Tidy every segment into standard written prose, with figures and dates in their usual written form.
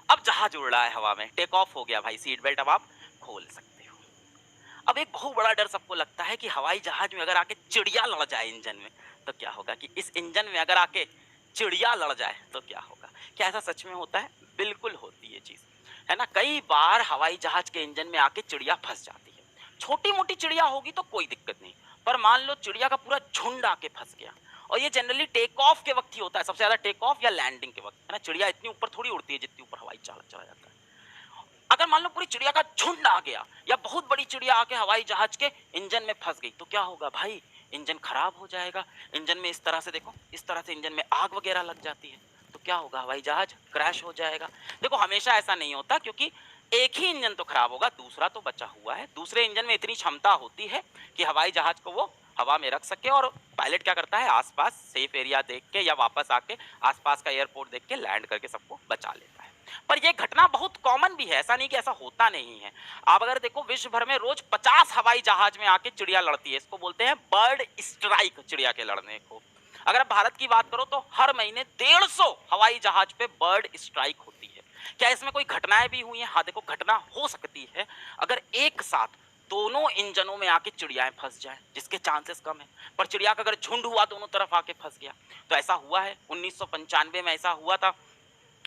अब जहाज उड़ रहा है हवा में, टेक ऑफ हो गया भाई, सीट बेल्ट अब आप खोल सकते हो। अब एक बहुत बड़ा डर सबको लगता है कि हवाई जहाज में अगर आके चिड़िया लड़ जाए इंजन में तो क्या होगा, कि इस इंजन में अगर आके चिड़िया लड़ जाए तो क्या होगा। क्या ऐसा सच में होता है? बिल्कुल होती है चीज, है ना। कई बार हवाई जहाज के इंजन में आके चिड़िया फंस जाती है। छोटी मोटी चिड़िया होगी तो कोई दिक्कत नहीं, पर मान लो चिड़िया का पूरा झुंड आके फंस गया, और ये जनरली टेक ऑफ के वक्त ही होता है, सबसे ज्यादा टेक ऑफ या लैंडिंग के वक्त, है ना। चिड़िया इतनी ऊपर थोड़ी उड़ती है जितनी ऊपर हवाई जहाज चला जाता है। अगर मान लो पूरी चिड़िया का झुंड आ गया या बहुत बड़ी चिड़िया आके हवाई जहाज के इंजन में फंस गई तो क्या होगा भाई, इंजन खराब हो जाएगा। इंजन में इस तरह से देखो, इस तरह से इंजन में आग वगैरह लग जाती है तो क्या होगा, हवाई जहाज क्रैश हो जाएगा। देखो हमेशा ऐसा नहीं होता, क्योंकि एक ही इंजन तो खराब होगा, दूसरा तो बचा हुआ है। दूसरे इंजन में इतनी क्षमता होती है कि हवाई जहाज को वो हवा में रख सके, और पायलट क्या करता है, आसपास सेफ एरिया देख के या वापस आके आसपास का एयरपोर्ट देख के लैंड करके सबको बचा लेता है। पर यह घटना बहुत कॉमन भी है, ऐसा नहीं कि ऐसा होता नहीं है। आप अगर देखो विश्व भर में रोज 50 हवाई जहाज में आके चिड़िया लड़ती है, इसको बोलते हैं बर्ड स्ट्राइक, चिड़िया के लड़ने को। अगर आप भारत की बात करो तो हर महीने 150 हवाई जहाज पे बर्ड स्ट्राइक होती है। क्या इसमें कोई घटनाएं भी हुई हैं? हाँ देखो, घटना हो सकती है अगर एक साथ दोनों इंजनों में आके चिड़ियाएं फंस जाएं, जिसके चांसेस कम है। पर चिड़िया का अगर झुंड हुआ दोनों तरफ आके फंस गया तो ऐसा हुआ है। 1995 में ऐसा हुआ था,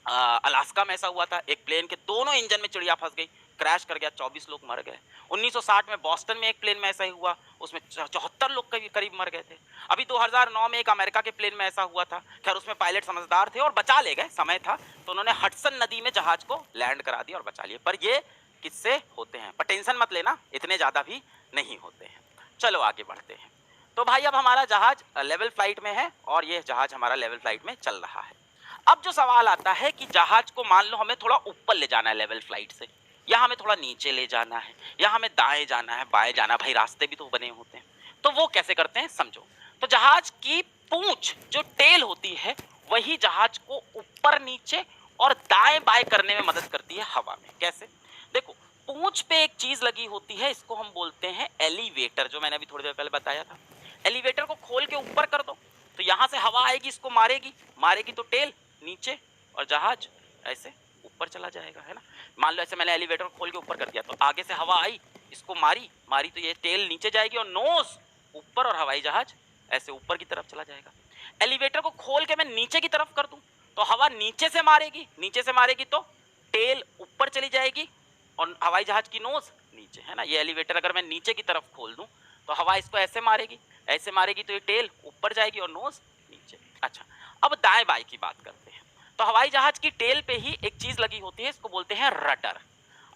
अलास्का में ऐसा हुआ था, एक प्लेन के दोनों इंजन में चिड़िया फंस गई, क्रैश कर गया, 24 लोग मर गए। 1960 में बॉस्टन में एक प्लेन में ऐसा ही हुआ, उसमें 74 लोग करीब मर गए थे। अभी 2009 में एक अमेरिका के प्लेन में ऐसा हुआ था, खैर उसमें पायलट समझदार थे और बचा ले गए, समय था तो उन्होंने हडसन नदी में जहाज को लैंड करा दिया और बचा लिया। पर ये किससे होते हैं, पर टेंशन मत लेना, इतने ज्यादा भी नहीं होते हैं। चलो आगे बढ़ते हैं। तो भाई अब हमारा जहाज लेवल फ्लाइट में है और ये जहाज हमारा लेवल फ्लाइट में चल रहा है। अब जो सवाल आता है कि जहाज को मान लो हमें थोड़ा ऊपर ले जाना है लेवल फ्लाइट से, या हमें थोड़ा नीचे ले जाना है, या हमें दाएं जाना है बाएं जाना है, भाई रास्ते भी तो बने होते हैं, तो वो कैसे करते हैं समझो। तो जहाज की पूंछ जो टेल होती है वही जहाज को ऊपर नीचे और दाएं बाएं करने में मदद करती है हवा में। कैसे? देखो पूंछ पे एक चीज लगी होती है, इसको हम बोलते हैं एलिवेटर, जो मैंने अभी थोड़ी देर पहले बताया था। एलिवेटर को खोल के ऊपर कर दो तो यहां से हवा आएगी, इसको मारेगी, मारेगी तो टेल नीचे और जहाज ऐसे ऊपर चला जाएगा, है ना। मान लो ऐसे मैंने एलिवेटर खोल के ऊपर कर दिया तो आगे से हवा आई, इसको मारी मारी तो ये टेल नीचे जाएगी और नोज ऊपर, और हवाई जहाज ऐसे ऊपर की तरफ चला जाएगा। एलिवेटर को खोल के मैं नीचे की तरफ कर दूं तो हवा नीचे से मारेगी, नीचे से मारेगी तो टेल ऊपर चली जाएगी और हवाई जहाज की नोज नीचे, है ना। ये एलिवेटर अगर मैं नीचे की तरफ खोल दूं तो हवा इसको ऐसे मारेगी, ऐसे मारेगी तो ये टेल ऊपर जाएगी और नोज नीचे। अच्छा, अब दाएं बाएं की बात करते हैं। तो हवाई जहाज की टेल पे ही एक चीज लगी होती है, इसको बोलते हैं रडर।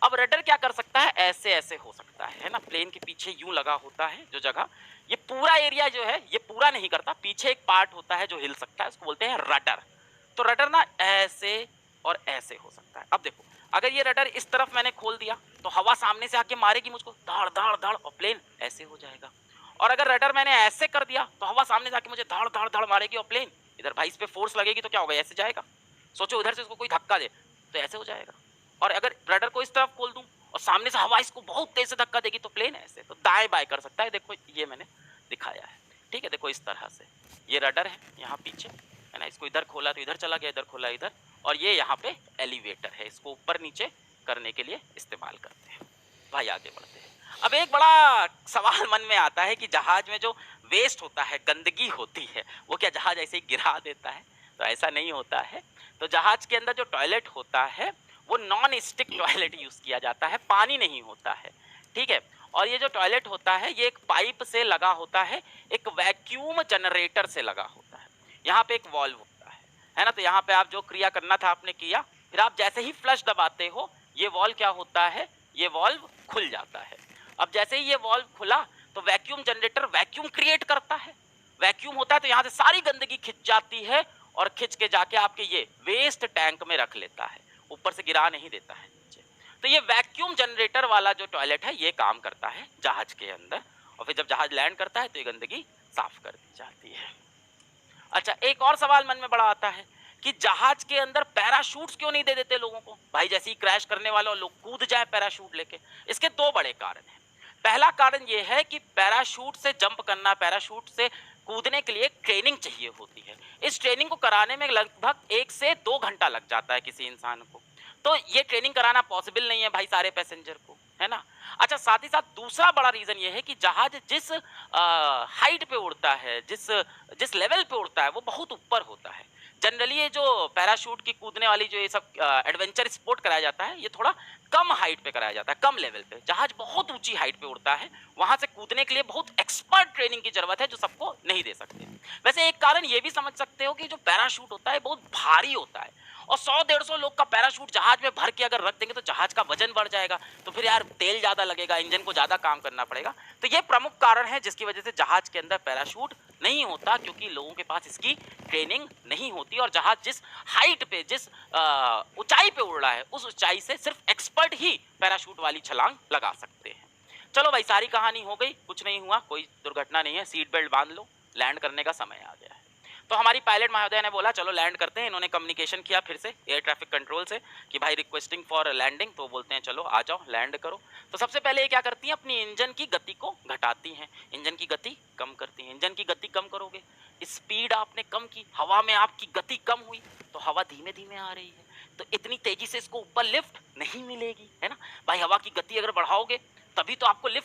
अब रडर क्या कर सकता है, ऐसे ऐसे हो सकता है ना। प्लेन के पीछे यूं लगा होता है जो जगह, ये पूरा एरिया जो है ये पूरा नहीं करता, पीछे एक पार्ट होता है जो हिल सकता है, उसको बोलते हैं रडर। तो रडर ना ऐसे और ऐसे हो सकता है। अब देखो अगर ये रडर इस तरफ मैंने खोल दिया तो हवा सामने से आके मारेगी मुझको, धाड़ धाड़ धाड़, और प्लेन ऐसे हो जाएगा। और अगर रडर मैंने ऐसे कर दिया तो हवा सामने से आके मुझे धाड़ धाड़ धाड़ मारेगी और प्लेन इधर, भाई इस पे फोर्स लगेगी तो क्या होगा, ऐसे जाएगा। सोचो उधर से उसको कोई धक्का दे तो ऐसे हो जाएगा। और अगर रडर को इस तरफ खोल दूं और सामने से हवा इसको बहुत तेज से धक्का देगी तो प्लेन ऐसे, तो दाएं बाएं कर सकता है। देखो ये मैंने दिखाया है, ठीक है। देखो इस तरह से ये रडर है यहाँ पीछे, है ना, इसको इधर खोला तो इधर चला गया, इधर खोला इधर, और ये यहाँ पे एलिवेटर है, इसको ऊपर नीचे करने के लिए इस्तेमाल करते हैं। भाई आगे बढ़ते हैं। अब एक बड़ा सवाल मन में आता है कि जहाज में जो वेस्ट होता है, गंदगी होती है, वो क्या जहाज ऐसे ही गिरा देता है? तो ऐसा नहीं होता है। तो जहाज के अंदर जो टॉयलेट होता है वो नॉन स्टिक टॉयलेट यूज किया जाता है, पानी नहीं होता है, ठीक है। और ये जो टॉयलेट होता है ये एक पाइप से लगा होता है, एक वैक्यूम जनरेटर से लगा होता है। यहाँ पे एक वॉल्व होता है ना। तो यहाँ पे आप जो क्रिया करना था आपने किया, फिर आप जैसे ही फ्लश दबाते हो ये वॉल्व क्या होता है, ये वॉल्व खुल जाता है। अब जैसे ही ये वॉल्व खुला तो वैक्यूम जनरेटर वैक्यूम क्रिएट करता है, वैक्यूम होता है तो यहाँ से सारी गंदगी खिंच जाती है और खिंच के जाके आपके ये वेस्ट टैंक में रख लेता है, ऊपर से गिरा नहीं देता है नीचे। तो ये वैक्यूम जनरेटर वाला जो टॉयलेट है ये काम करता है जहाज के अंदर, और फिर जब जहाज लैंड करता है तो ये गंदगी साफ कर दी जाती है। अच्छा, एक और सवाल मन में बड़ा आता है कि जहाज के अंदर पैराशूट्स क्यों नहीं दे देते लोगों को, भाई जैसे ही क्रैश करने वाले लोग कूद जाए पैराशूट लेके। इसके दो बड़े कारण हैं। पहला कारण यह है कि पैराशूट से जंप करना, पैराशूट से कूदने के लिए ट्रेनिंग चाहिए होती है। इस ट्रेनिंग को कराने में लगभग 1 से 2 घंटा लग जाता है किसी इंसान को। तो ये ट्रेनिंग कराना पॉसिबल नहीं है भाई सारे पैसेंजर को, है ना? अच्छा, साथ ही साथ दूसरा बड़ा रीज़न ये है कि जहाज़ जिस हाइट पे उड़ता है, जिस लेवल पे उड़ता है, वो बहुत ऊपर होता है। जनरली ये जो पैराशूट की कूदने वाली जो ये सब एडवेंचर स्पोर्ट कराया जाता है, ये थोड़ा कम हाइट पे कराया जाता है, कम लेवल पे। जहाज बहुत ऊंची हाइट पे उड़ता है, वहां से कूदने के लिए बहुत एक्सपर्ट ट्रेनिंग की जरूरत है, जो सबको नहीं दे सकते। वैसे एक कारण ये भी समझ सकते हो कि जो पैराशूट होता है बहुत भारी होता है, और 100-150 लोग का पैराशूट जहाज में भर के अगर रख देंगे तो जहाज का वजन बढ़ जाएगा, तो फिर यार तेल ज्यादा लगेगा, इंजन को ज्यादा काम करना पड़ेगा। तो ये प्रमुख कारण है जिसकी वजह से जहाज के अंदर पैराशूट नहीं होता, क्योंकि लोगों के पास इसकी ट्रेनिंग नहीं होती, और जहाज जिस हाइट पे, जिस ऊंचाई पे उड़ रहा है, उस ऊंचाई से सिर्फ एक्सपर्ट ही पैराशूट वाली छलांग लगा सकते हैं। चलो भाई, सारी कहानी हो गई, कुछ नहीं हुआ, कोई दुर्घटना नहीं है, सीट बेल्ट बांध लो, लैंड करने का समय आ गया है। तो हमारी पायलट महोदय ने बोला चलो लैंड करते हैं। इन्होंने कम्युनिकेशन किया फिर से एयर ट्रैफिक कंट्रोल से कि भाई रिक्वेस्टिंग फॉर लैंडिंग, तो बोलते हैं चलो आ जाओ लैंड करो। तो सबसे पहले ये क्या करती हैं, अपनी इंजन की गति को घटाती हैं, इंजन की गति कम करती हैं। इंजन की गति कम करोगे, स्पीड आपने कम की, हवा में आपकी गति कम हुई, तो हवा धीमे धीमे आ रही है, तो इतनी तेजी से इसको ऊपर लिफ्ट नहीं मिलेगी, है ना भाई। हवा की गति अगर बढ़ाओगे तभी तो आपको लिफ्ट